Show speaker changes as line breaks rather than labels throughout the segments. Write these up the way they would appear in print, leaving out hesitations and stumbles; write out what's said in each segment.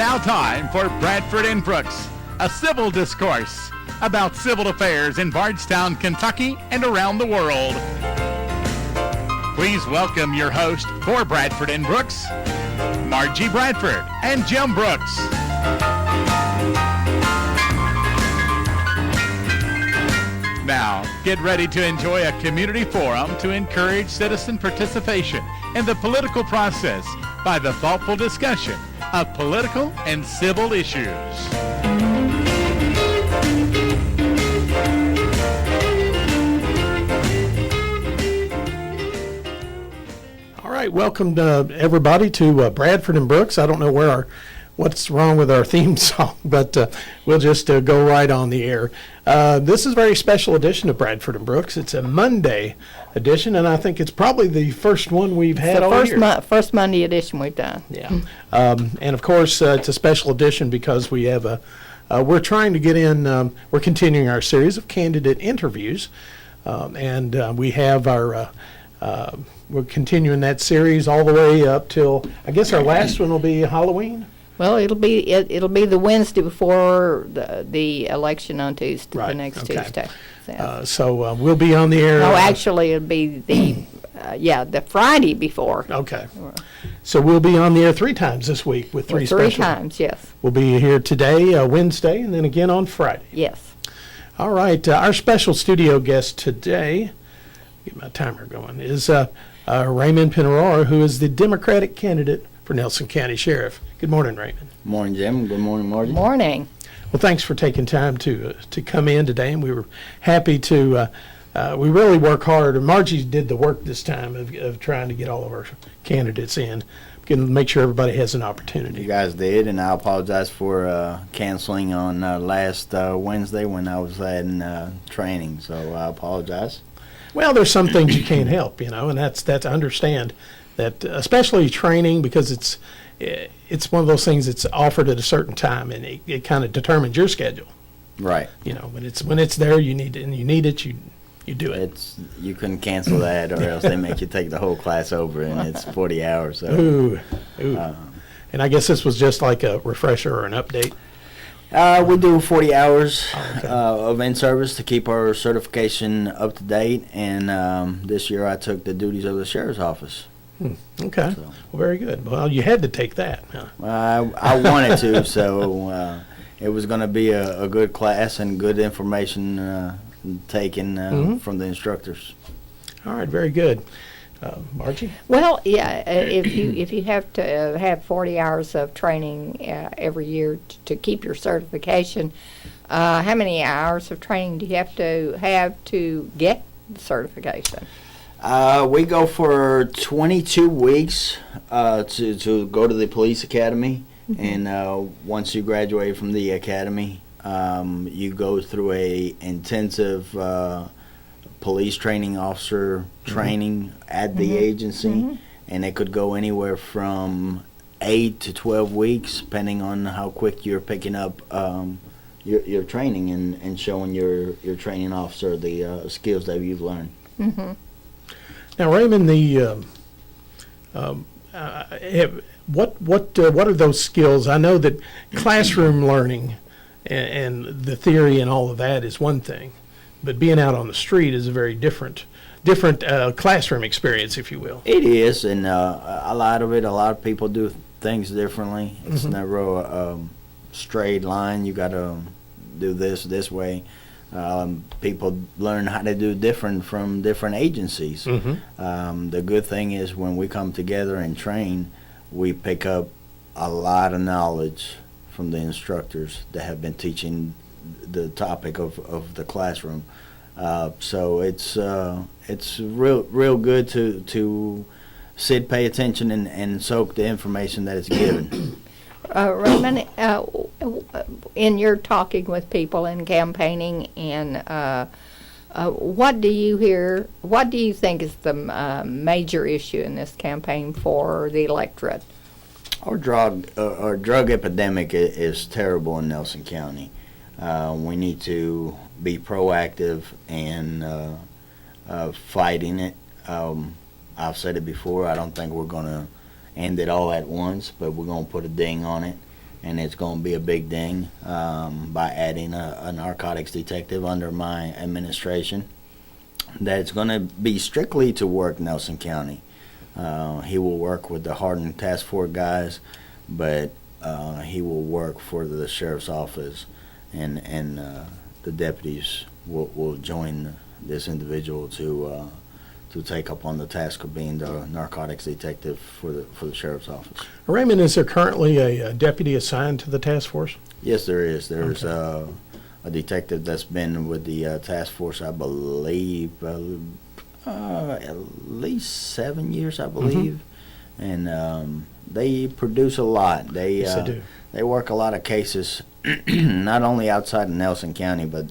now time for Bradford and Brooks, a civil discourse about civil affairs in Bardstown, Kentucky, and around the world. Please welcome your host for Bradford and Brooks, Margie Bradford and Jim Brooks. Now, get ready to enjoy a community forum to encourage citizen participation in the political process by the thoughtful discussion of political and civil issues.
All right, welcome to everybody to Bradford and Brooks. I don't know what's wrong with our theme song, but we'll just go right on the air. This is a very special edition of Bradford and Brooks. It's a Monday edition, and I think it's probably the first one we've had all year.
First Monday edition we've done.
Yeah, and of course it's a special edition because we have we're trying to get in. We're continuing our series of candidate interviews, and we have our. We're continuing that series all the way up till I guess our last one will be Halloween.
Well, it'll be the Wednesday before the election on Tuesday,
Right,
the next
okay.
Tuesday.
So we'll be on the air.
No, actually, it'll be the Friday before.
Okay. So we'll be on the air 3 times this week with three
Three
special.
times, yes.
We'll be here today, Wednesday, and then again on Friday.
Yes.
All right. Our special studio guest today, get my timer going, is Ramon Pineiroa, who is the Democratic candidate for Nelson County Sheriff. Good morning, Raymond.
Good morning, Jim. Good morning, Margie.
Morning.
Well, thanks for taking time to come in today, and we were happy to. We really work hard, and Margie did the work this time of trying to get all of our candidates in, can make sure everybody has an opportunity.
You guys did, and I apologize for canceling on last Wednesday when I was in training, so I apologize.
Well, there's some things you can't help, and that's I understand that, especially training, because it's one of those things that's offered at a certain time, and it kind of determines your schedule.
Right.
When it's there, you need it, you do it.
You couldn't cancel that, or else they make you take the whole class over, and it's 40 hours. So.
Ooh. And I guess this was just like a refresher or an update.
We do 40 hours
Okay.
of in-service to keep our certification up to date, and this year I took the duties of the sheriff's office.
Okay.
So.
Well, very good. Well, you had to take that. Huh?
I wanted to, so it was going to be a good class and good information taken from the instructors.
All right. Very good. Margie?
Well, yeah. If you have to have 40 hours of training every year to keep your certification, how many hours of training do you have to get the certification?
We go for 22 weeks to go to the police academy, and once you graduate from the academy, you go through a intensive police training officer training at the agency, and it could go anywhere from 8 to 12 weeks, depending on how quick you're picking up your training and showing your training officer the skills that you've learned.
Mm-hmm.
Now, Raymond, what are those skills? I know that classroom learning and the theory and all of that is one thing, but being out on the street is a very different classroom experience, if you will.
It is, and a lot of people do things differently. It's never a straight line. You got to do this way. People learn how to do different from different agencies. The good thing is when we come together and train, we pick up a lot of knowledge from the instructors that have been teaching the topic of the classroom. So it's real good to sit, pay attention, and soak the information that is given.
Raymond, in your talking with people and campaigning, and what do you hear? What do you think is the major issue in this campaign for the electorate?
Our drug epidemic is terrible in Nelson County. We need to be proactive and fighting it. I've said it before. I don't think we're going to end it all at once, but we're going to put a ding on it. and it's going to be a big ding by adding a narcotics detective under my administration. That's going to be strictly to work Nelson County. He will work with the Hardin Task Force guys, but he will work for the sheriff's office, and the deputies will join this individual to take up on the task of being the narcotics detective for the sheriff's office.
Raymond, is there currently a deputy assigned to the task force?
Yes, there is. There's a detective that's been with the task force, I believe, at least 7 years, I believe. And they produce a lot. They
do.
They work a lot of cases, not only outside of Nelson County, but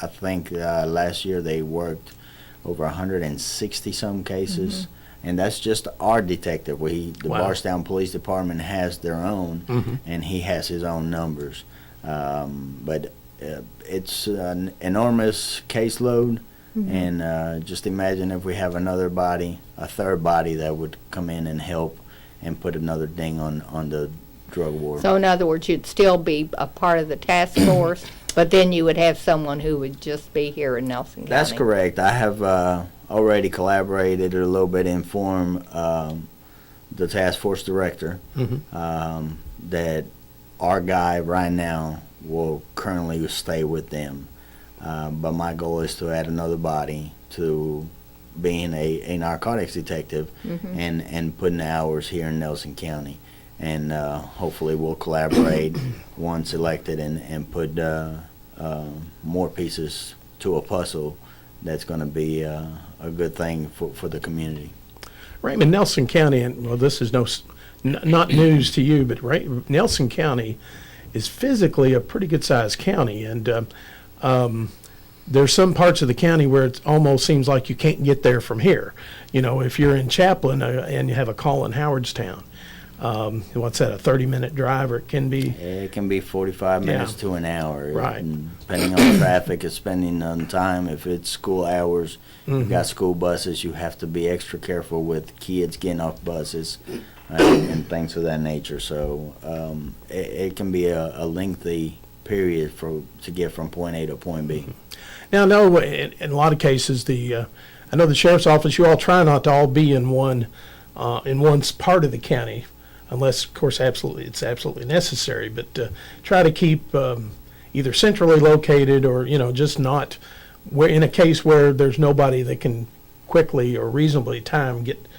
I think last year they worked over 160 some cases. And that's just our detective. The
Wow.
Bardstown Police Department has their own, and he has his own numbers. But it's an enormous caseload, and just imagine if we have another body, a third body that would come in and help and put another ding on the drug war.
So in other words, you'd still be a part of the task force, but then you would have someone who would just be here in Nelson County.
That's correct. I have already collaborated a little bit, informed the task force director that our guy right now will currently stay with them. But my goal is to add another body to being a narcotics detective and putting hours here in Nelson County. And hopefully we'll collaborate once elected and put more pieces to a puzzle that's going to be a good thing for the community.
Raymond, Nelson County, and well, this is not news to you, but Nelson County is physically a pretty good-sized county, and there's some parts of the county where it almost seems like you can't get there from here. You know, if you're in Chaplin and you have a call in Howardstown, what's that, a 30-minute drive, or it can be?
It can be 45 minutes
Yeah.
to an hour.
Right.
And depending on traffic, it's spending on time. If it's school hours, you've got school buses, you have to be extra careful with kids getting off buses and things of that nature. So it can be a lengthy period to get from point A to point B.
Now, I know in a lot of cases, I know the sheriff's office, you all try not to all be in one part of the county, unless, of course, it's absolutely necessary. But try to keep either centrally located or, just not where in a case where there's nobody that can quickly or reasonably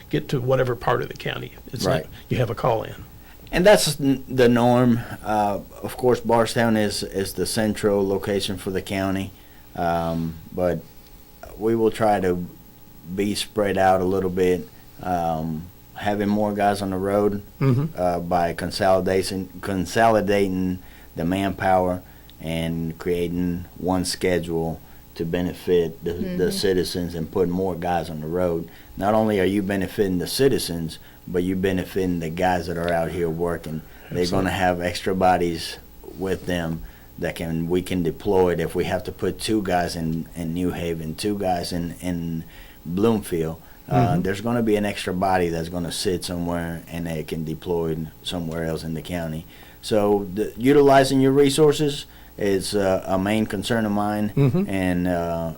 get to whatever part of the county
Right.
you have a call in.
And that's the norm. Of course, Bardstown is the central location for the county, but we will try to be spread out a little bit, having more guys on the road by consolidating the manpower and creating one schedule to benefit the citizens and put more guys on the road. Not only are you benefiting the citizens, but you're benefiting the guys that are out here working. They're going to have extra bodies with them that we can deploy it. If we have to put 2 guys in New Haven, 2 guys in Bloomfield, there's going to be an extra body that's going to sit somewhere and they can deploy somewhere else in the county. So utilizing your resources is a main concern of mine, and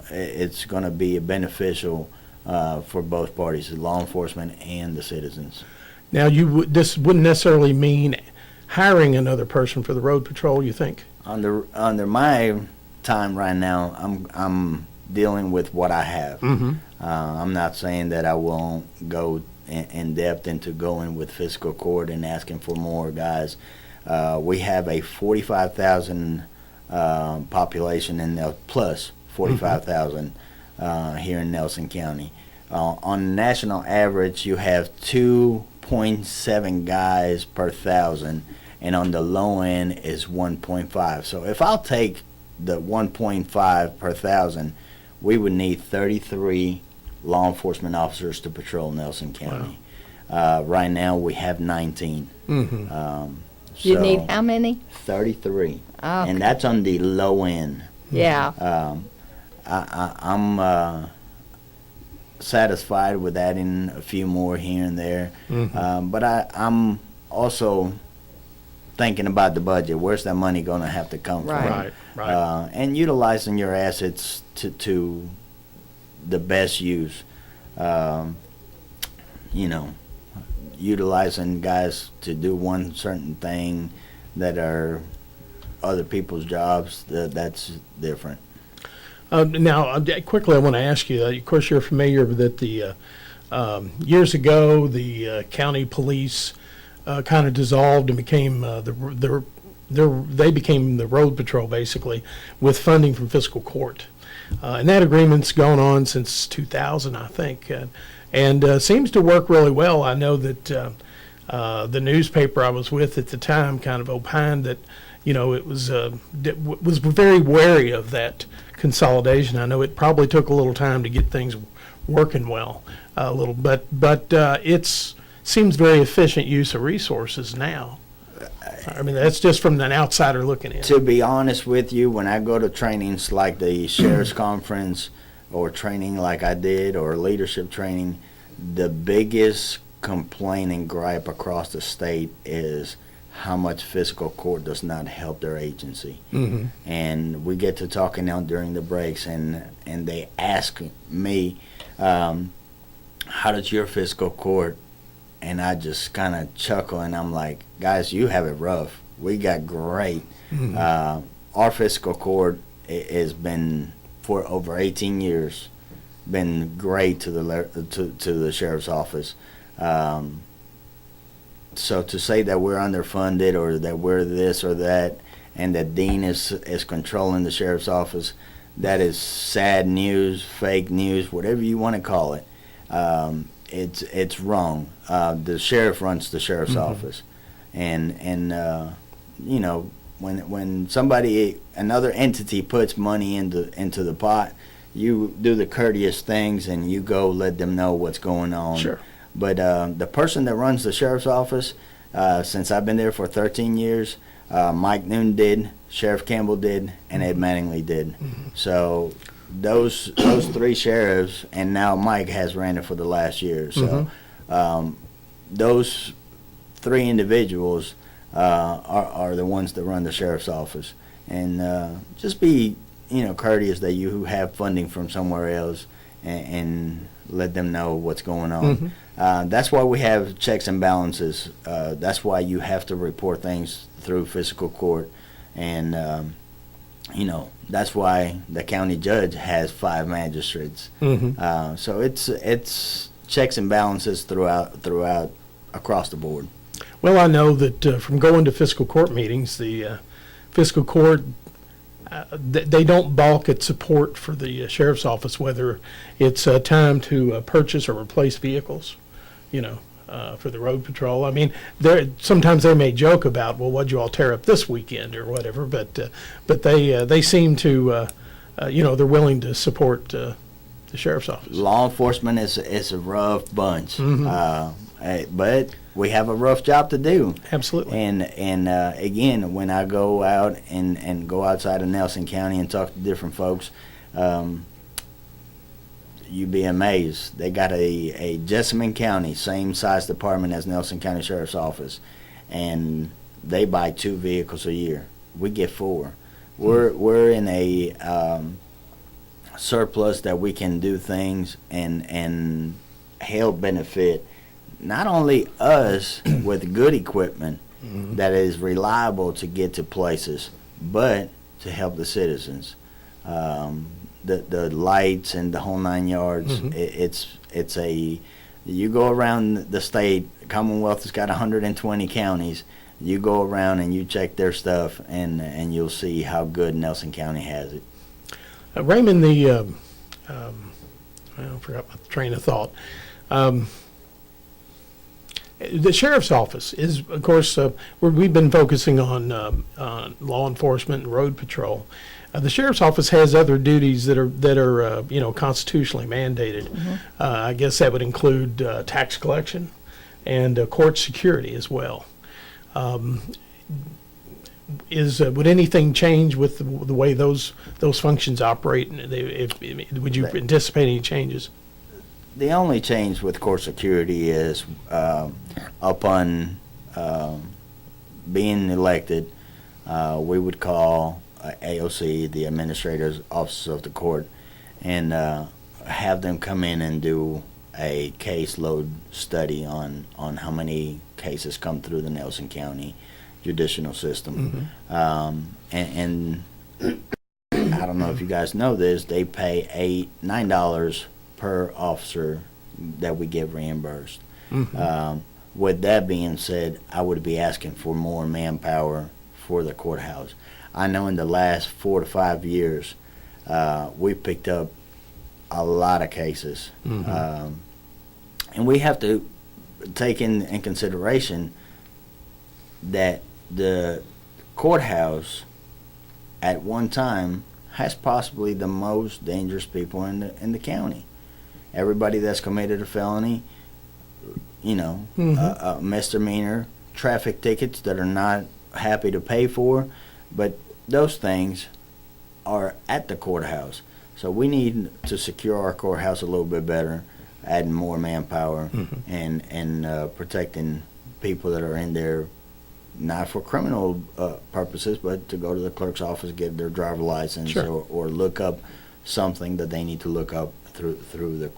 it's going to be beneficial for both parties, the law enforcement and the citizens.
Now, this wouldn't necessarily mean hiring another person for the road patrol, you think?
Under my time right now, I'm dealing with what I have. I'm not saying that I won't go in depth into going with fiscal court and asking for more guys. We have a 45,000 population plus 45,000 here in Nelson County. On national average, you have 2.7 guys per 1,000, and on the low end is 1.5. So if I'll take the 1.5 per 1,000, we would need 33 law enforcement officers to patrol Nelson County. Wow. Right now, we have 19.
You need how many?
33.
Okay.
And that's on the low end.
Yeah.
I'm satisfied with adding a few more here and there. But I'm also thinking about the budget. Where's that money going to have to come
Right.
from?
Right.
And utilizing your assets to the best use. You know, utilizing guys to do one certain thing that are other people's jobs, that's different.
Now, quickly, I want to ask you, of course, you're familiar that the years ago, the county police kind of dissolved and became they became the road patrol, basically, with funding from fiscal court. And that agreement's gone on since 2000, I think, and seems to work really well. I know that the newspaper I was with at the time kind of opined that, it was very wary of that consolidation. I know it probably took a little time to get things working well, but it's seems very efficient use of resources now. I mean, that's just from an outsider looking in.
To be honest with you, when I go to trainings like the sheriff's conference or training like I did or leadership training, the biggest complaint and gripe across the state is how much fiscal court does not help their agency.
Mm-hmm.
And we get to talking out during the breaks, and they ask me, how does your fiscal court? And I just kind of chuckle, and I'm like, guys, you have it rough. We got great.
Mm-hmm.
Our fiscal court has been, for over 18 years, been great to the sheriff's office. So to say that we're underfunded or that we're this or that, and that Dean is controlling the sheriff's office, that is sad news, fake news, whatever you want to call it. It's wrong. The sheriff runs the sheriff's office, and when somebody, another entity, puts money into the pot, you do the courteous things and you go let them know what's going on.
Sure.
But the person that runs the sheriff's office, since I've been there for 13 years, Mike Noon did, Sheriff Campbell did, and Ed Mattingly did.
Mm-hmm.
So those three sheriffs, and now Mike has ran it for the last year. So those three individuals are the ones that run the sheriff's office. And just be courteous that you have funding from somewhere else, and let them know what's going on. That's why we have checks and balances. That's why you have to report things through fiscal court, and that's why the county judge has 5 magistrates. So it's checks and balances throughout across the board.
Well, I know that from going to fiscal court meetings, the fiscal court, they don't balk at support for the sheriff's office, whether it's time to purchase or replace vehicles, for the road patrol. I mean, sometimes they may joke about, well, what'd you all tear up this weekend or whatever, but they seem to, they're willing to support the sheriff's office.
Law enforcement is a rough bunch, but we have a rough job to do.
Absolutely.
And again, when I go out and go outside of Nelson County and talk to different folks, you'd be amazed. They got a Jessamine County, same size department as Nelson County Sheriff's Office, and they buy 2 vehicles a year. We get 4. We're in a surplus that we can do things and help benefit not only us with good equipment that is reliable to get to places, but to help the citizens. The lights and the whole 9 yards. It's you go around the state. Commonwealth has got 120 counties. You go around and you check their stuff, and you'll see how good Nelson County has it.
Raymond, I forgot my train of thought. The sheriff's office is, of course, we've been focusing on law enforcement and road patrol. The sheriff's office has other duties that are constitutionally mandated. I guess that would include tax collection and court security as well. Would anything change with the way those functions operate? Would you anticipate any changes?
The only change with court security is upon being elected, we would call AOC, the Administrator's Office of the Court, and have them come in and do a caseload study on how many cases come through the Nelson County judicial system. And I don't know if you guys know this, they pay $9 per officer that we get reimbursed. With that being said, I would be asking for more manpower for the courthouse. I know in the last 4 to 5 years, we picked up a lot of cases. And we have to take in consideration that the courthouse at one time has possibly the most dangerous people in the county. Everybody that's committed a felony, a misdemeanor, traffic tickets that are not happy to pay for, but those things are at the courthouse. So we need to secure our courthouse a little bit better, adding more manpower and protecting people that are in there, not for criminal purposes, but to go to the clerk's office, get their driver license, or look up something that they need to look up through the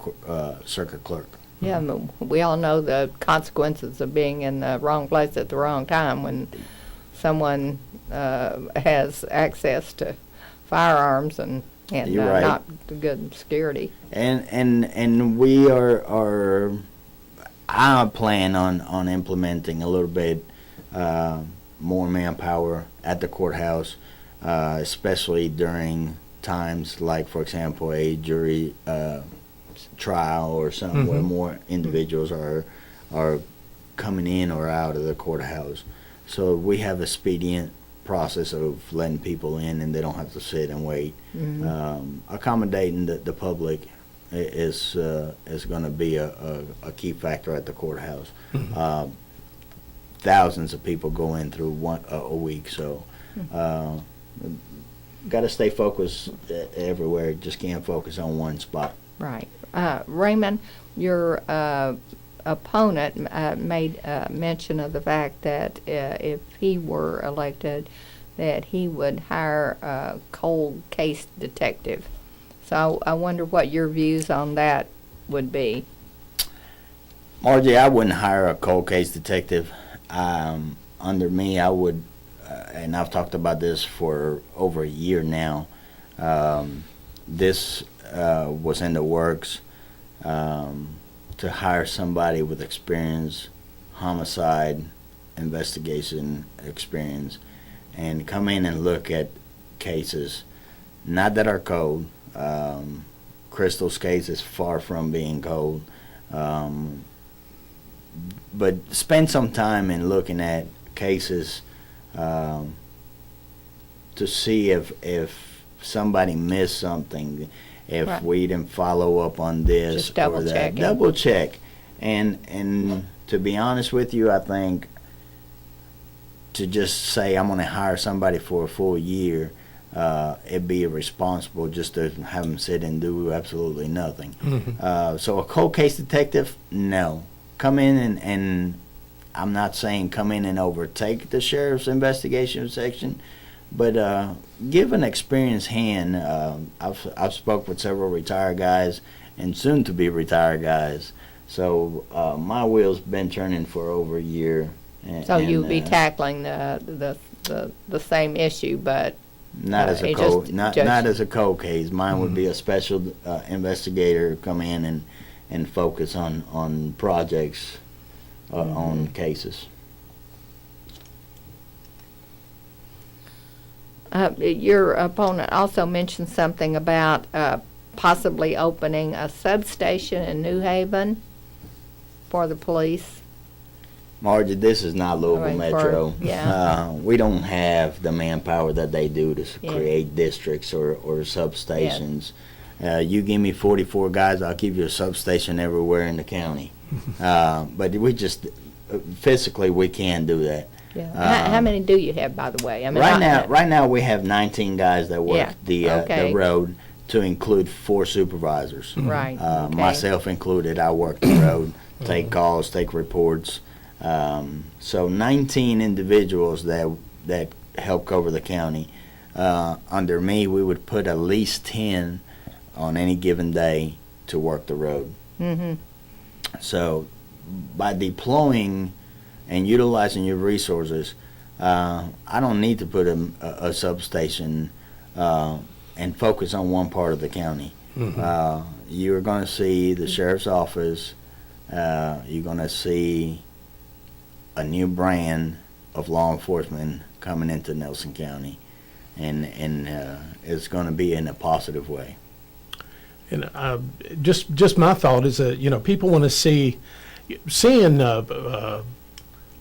circuit clerk.
Yeah, we all know the consequences of being in the wrong place at the wrong time when someone has access to firearms and
You're right.
not good security.
And we I plan on implementing a little bit more manpower at the courthouse, especially during times like, for example, a jury trial or something where more individuals are coming in or out of the courthouse. So we have a expedient process of letting people in and they don't have to sit and wait. Accommodating the public is going to be a key factor at the courthouse. Thousands of people go in through a week, so got to stay focused everywhere. Just can't focus on one spot.
Right. Raymond, your opponent made mention of the fact that if he were elected, that he would hire a cold case detective. So I wonder what your views on that would be.
Margie, I wouldn't hire a cold case detective. Under me, I would, and I've talked about this for over a year now. This was in the works to hire somebody with experience, homicide investigation experience, and come in and look at cases, not that are cold. Crystal's case is far from being cold. But spend some time in looking at cases to see if somebody missed something, if we didn't follow up on this
Just double
or that.
checking.
Double check. And to be honest with you, I think to just say I'm going to hire somebody for a full year, it'd be irresponsible just to have them sit and do absolutely nothing. So a cold case detective, no. Come in and I'm not saying come in and overtake the sheriff's investigation section, but give an experienced hand. I've spoke with several retired guys and soon to be retired guys. So my wheel's been turning for over a year.
So you'll be tackling the same issue, but
not as a cold, not as a cold case. Mine would be a special investigator come in and focus on projects, on cases.
Your opponent also mentioned something about possibly opening a substation in New Haven for the police.
Margie, this is not Louisville
Right,
Metro.
yeah.
We don't have the manpower that they do to create districts or substations. You give me 44 guys, I'll give you a substation everywhere in the county. But we just, physically, we can't do that.
Yeah. How many do you have, by the way? I mean,
right now we have 19 guys that work the road, to include 4 supervisors.
Right.
Myself included. I work the road, take calls, take reports. So 19 individuals that help cover the county. Under me, we would put at least 10 on any given day to work the road.
Mm-hmm.
So by deploying and utilizing your resources, I don't need to put a substation and focus on one part of the county.
Mm-hmm.
You're going to see the sheriff's office. You're going to see a new brand of law enforcement coming into Nelson County, and it's going to be in a positive way.
And just my thought is that people want to seeing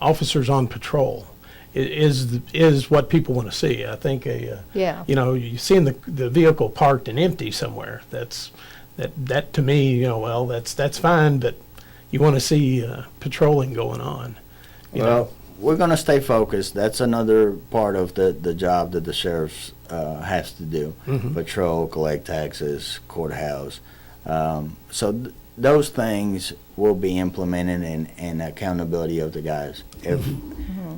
officers on patrol is what people want to see. I think
Yeah.
you seeing the vehicle parked and empty somewhere. That to me, well, that's fine, but you want to see patrolling going on.
We're going to stay focused. That's another part of the job that the sheriff has to do.
Mm-hmm.
Patrol, collect taxes, courthouse. So those things will be implemented in accountability of the guys. If,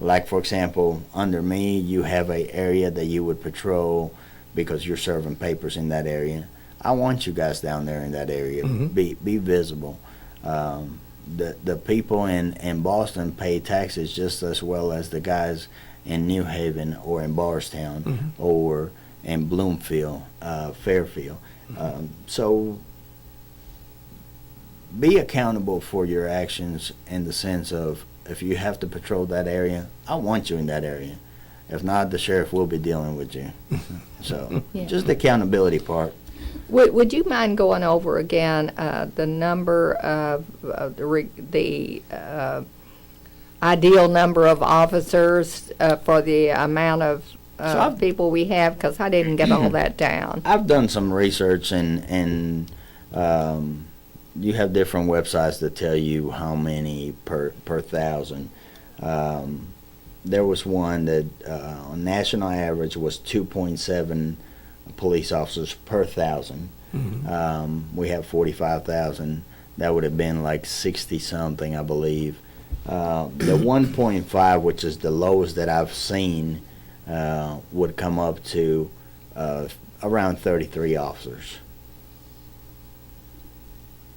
like, for example, under me, you have an area that you would patrol because you're serving papers in that area. I want you guys down there in that area.
Mm-hmm.
Be visible. The people in Boston pay taxes just as well as the guys in New Haven or in Bardstown
Mm-hmm.
or in Bloomfield, Fairfield. So be accountable for your actions in the sense of, if you have to patrol that area, I want you in that area. If not, the sheriff will be dealing with you. So
Yeah.
just the accountability part.
Would you mind going over again the number of the ideal number of officers for the amount of
I've-
people we have? Because I didn't get all that down.
I've done some research, and you have different websites that tell you how many per thousand. There was one that on national average was 2.7 police officers per thousand.
Mm-hmm.
We have 45,000. That would have been like 60 something, I believe. The 1.5, which is the lowest that I've seen, would come up to around 33 officers.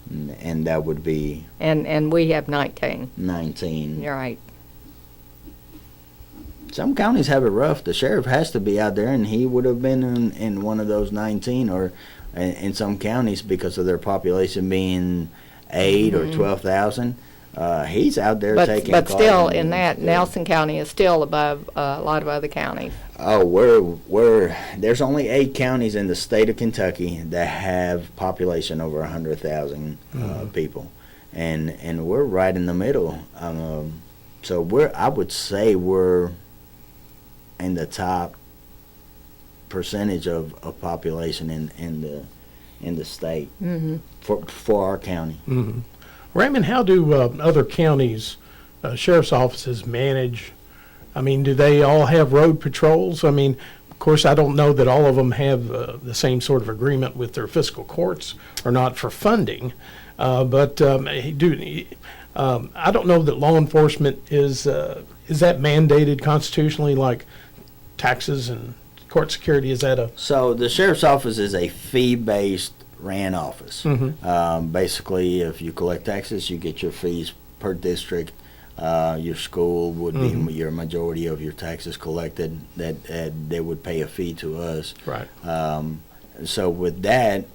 And that would be
And we have 19.
19.
You're right.
Some counties have it rough. The sheriff has to be out there, and he would have been in one of those 19, or in some counties, because of their population being 8 or 12,000. He's out there taking
But
calls.
still, in that, Nelson County is still above a lot of other counties.
Oh, there's only 8 counties in the state of Kentucky that have population over 100,000 people, and we're right in the middle. So I would say we're in the top percentage of population in the state for our county.
Mm-hmm. Raymond, how do other counties, sheriff's offices manage? I mean, do they all have road patrols? I mean, of course, I don't know that all of them have the same sort of agreement with their fiscal courts or not for funding, but I don't know that law enforcement is that mandated constitutionally, like taxes and court security? Is that a...
So the sheriff's office is a fee-based ran office. Basically, if you collect taxes, you get your fees per district. Your school would be your majority of your taxes collected, that they would pay a fee to us.
Right.
So with that,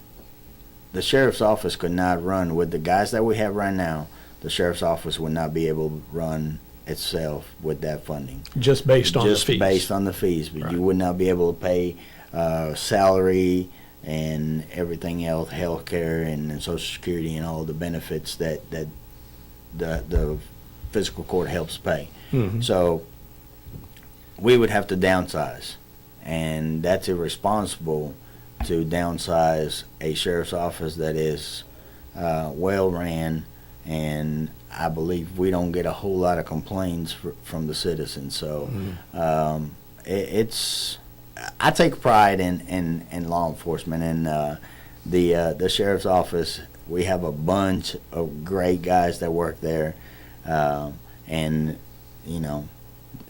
the sheriff's office could not run with the guys that we have right now. The sheriff's office would not be able to run itself with that funding.
Just based on the fees.
Just based on the fees, but
Right.
you would not be able to pay salary and everything else, health care and Social Security and all the benefits that the fiscal court helps pay. So we would have to downsize, and that's irresponsible to downsize a sheriff's office that is well ran, and I believe we don't get a whole lot of complaints from the citizens. So I take pride in law enforcement, and the sheriff's office. We have a bunch of great guys that work there, and and you know,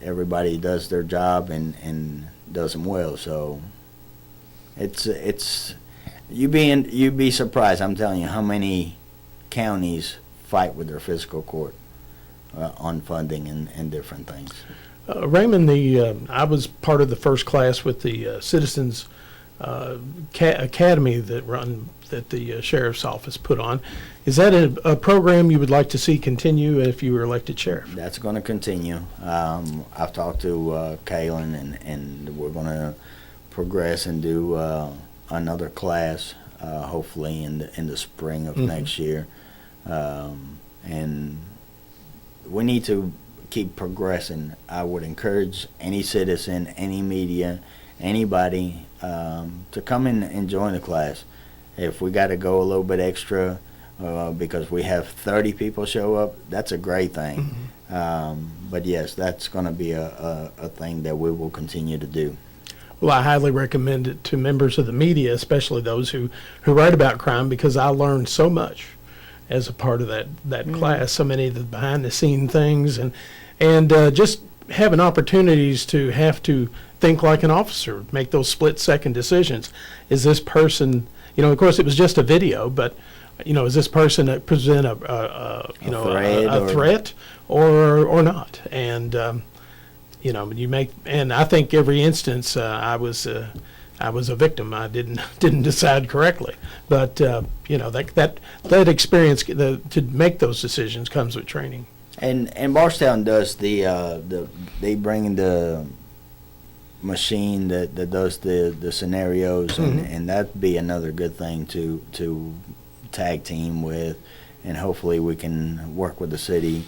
everybody does their job and does them well. So it's you'd be surprised. I'm telling you how many counties fight with their fiscal court on funding and different things.
Raymond, I was part of the first class with the Citizens Academy that the Sheriff's Office put on. Is that a program you would like to see continue if you were elected sheriff?
That's going to continue. I've talked to Kaylin, and we're going to progress and do another class, hopefully in the spring of next year. And we need to keep progressing. I would encourage any citizen, any media, anybody to come in and join the class. If we got to go a little bit extra because we have 30 people show up, that's a great thing. But yes, that's going to be a thing that we will continue to do.
Well, I highly recommend it to members of the media, especially those who write about crime, because I learned so much as a part of that class, so many of the behind-the-scene things, and just having opportunities to have to think like an officer, make those split-second decisions. Is this person, of course, it was just a video, but is this person that present a threat or not? And you make, and I think every instance I was a victim. I didn't decide correctly, but that experience to make those decisions comes with training.
And Bardstown does they bring in the machine that does the scenarios, and that'd be another good thing to tag team with, and hopefully we can work with the city.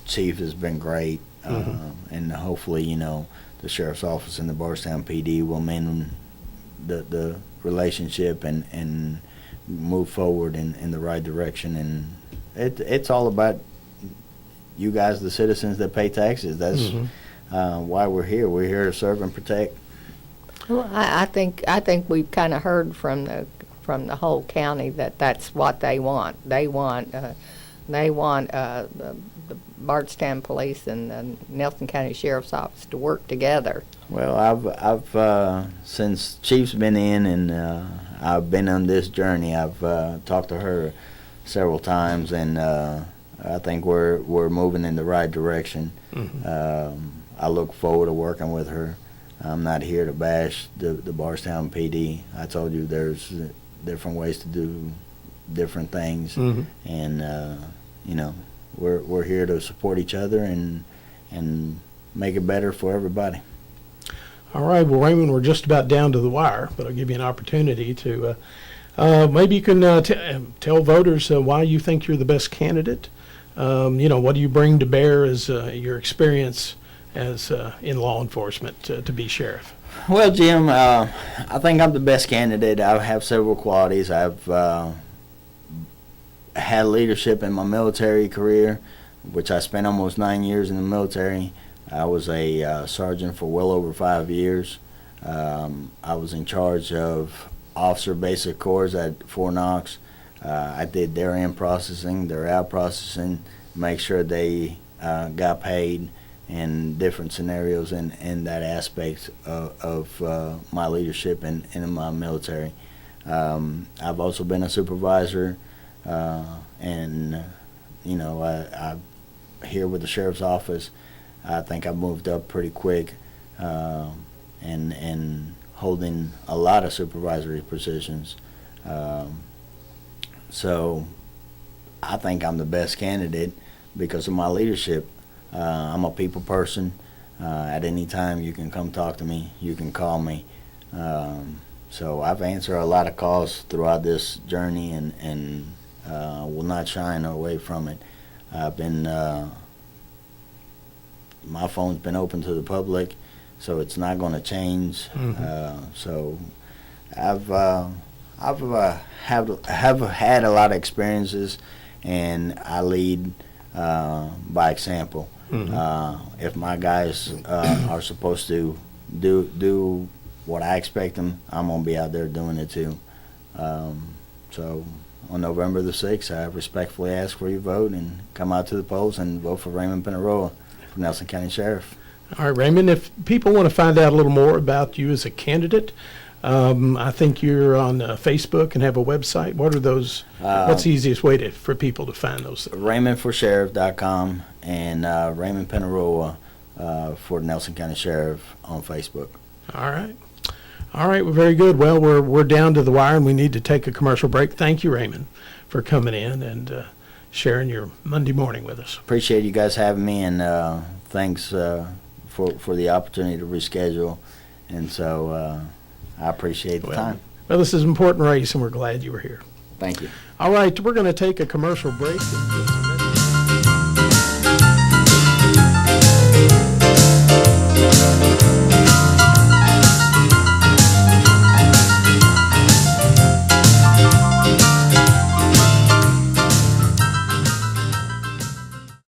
Chief has been great, and hopefully the Sheriff's Office and the Bardstown PD will mend the relationship and move forward in the right direction. And it's all about you guys, the citizens that pay taxes. That's why we're here. We're here to serve and protect.
Well, I think we've kind of heard from the whole county that that's what they want. They want the Bardstown Police and the Nelson County Sheriff's Office to work together.
Well, I've since Chief's been in and I've been on this journey. I've talked to her several times, and I think we're moving in the right direction. I look forward to working with her. I'm not here to bash the Bardstown PD. I told you there's different ways to do different things, and we're here to support each other and make it better for everybody.
All right, well, Raymond, we're just about down to the wire, but I'll give you an opportunity to maybe you can tell voters why you think you're the best candidate. What do you bring to bear as your experience as in law enforcement to be sheriff?
Well, Jim, I think I'm the best candidate. I have several qualities. I've had leadership in my military career, which I spent almost 9 years in the military. I was a sergeant for well over 5 years. I was in charge of officer basic corps at Fort Knox. I did their in processing, their out processing, make sure they got paid, in different scenarios in that aspect of my leadership in my military. I've also been a supervisor, and I here with the Sheriff's Office, I think I moved up pretty quick, and holding a lot of supervisory positions. So I think I'm the best candidate because of my leadership. I'm a people person. At any time you can come talk to me, you can call me. So I've answered a lot of calls throughout this journey and will not shy away from it. I've been my phone's been open to the public, so it's not going to change. So I've had a lot of experiences, and I lead by example. If my guys are supposed to do what I expect them, I'm gonna be out there doing it too. So on November the 6th, I respectfully ask for your vote and come out to the polls and vote for Ramon Pineiroa for Nelson County Sheriff.
All right, Raymond, if people want to find out a little more about you as a candidate, I think you're on Facebook and have a website. What are those? What's the easiest way for people to find those things?
RaymondForSheriff.com and Ramon Pineiroa for Nelson County Sheriff on Facebook.
All right. All right, well, very good. Well, we're down to the wire, and we need to take a commercial break. Thank you, Raymond, for coming in and sharing your Monday morning with us.
Appreciate you guys having me, and thanks for the opportunity to reschedule. And so I appreciate the time.
Well, this is an important race, and we're glad you were here.
Thank you.
All right, we're going to take a commercial break.